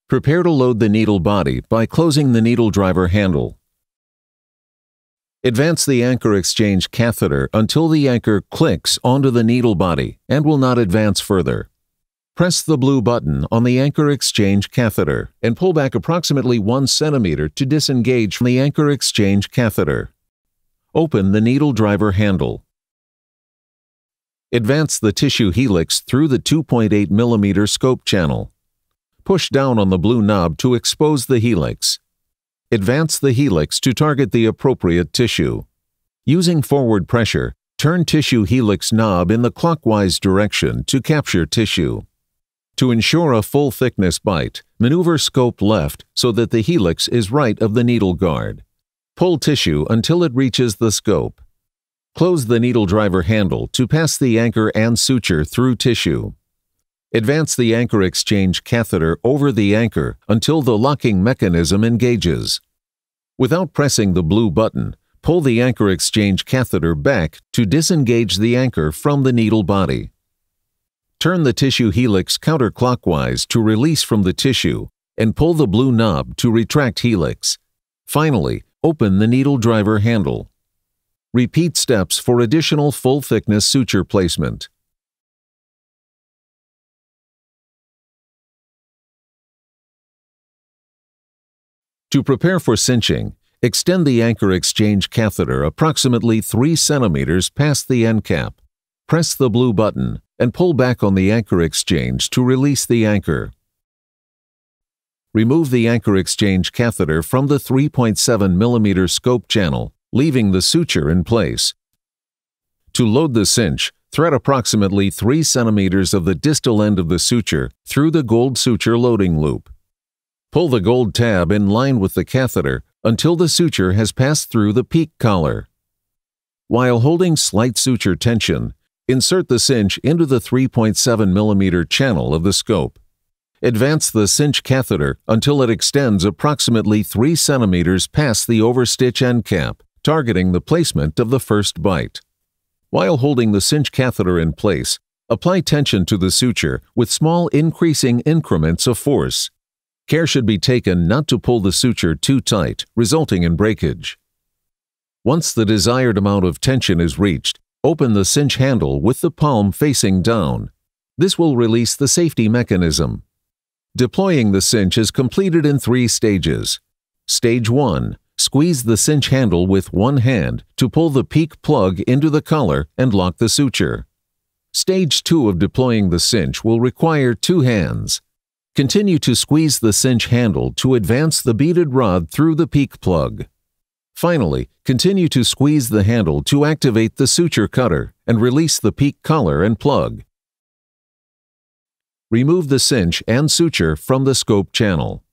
Prepare to load the needle body by closing the needle driver handle. Advance the anchor exchange catheter until the anchor clicks onto the needle body and will not advance further. Press the blue button on the anchor exchange catheter and pull back approximately 1 centimeter to disengage from the anchor exchange catheter. Open the needle driver handle. Advance the tissue helix through the 2.8 mm scope channel. Push down on the blue knob to expose the helix. Advance the helix to target the appropriate tissue. Using forward pressure, turn tissue helix knob in the clockwise direction to capture tissue. To ensure a full thickness bite, maneuver scope left so that the helix is right of the needle guard. Pull tissue until it reaches the scope. Close the needle driver handle to pass the anchor and suture through tissue. Advance the anchor exchange catheter over the anchor until the locking mechanism engages. Without pressing the blue button, pull the anchor exchange catheter back to disengage the anchor from the needle body. Turn the tissue helix counterclockwise to release from the tissue and pull the blue knob to retract helix. Finally, open the needle driver handle. Repeat steps for additional full-thickness suture placement. To prepare for cinching, extend the anchor exchange catheter approximately 3 centimeters past the end cap. Press the blue button and pull back on the anchor exchange to release the anchor. Remove the anchor exchange catheter from the 3.7 mm scope channel, leaving the suture in place. To load the cinch, thread approximately 3 centimeters of the distal end of the suture through the gold suture loading loop. Pull the gold tab in line with the catheter until the suture has passed through the peak collar. While holding slight suture tension, insert the cinch into the 3.7 mm channel of the scope. Advance the cinch catheter until it extends approximately 3 centimeters past the OverStitch end cap, targeting the placement of the first bite. While holding the cinch catheter in place, apply tension to the suture with small increasing increments of force. Care should be taken not to pull the suture too tight, resulting in breakage. Once the desired amount of tension is reached, open the cinch handle with the palm facing down. This will release the safety mechanism. Deploying the cinch is completed in 3 stages. Stage 1. Squeeze the cinch handle with one hand to pull the peak plug into the collar and lock the suture. Stage 2 of deploying the cinch will require 2 hands. Continue to squeeze the cinch handle to advance the beaded rod through the peak plug. Finally, continue to squeeze the handle to activate the suture cutter and release the peak collar and plug. Remove the cinch and suture from the scope channel.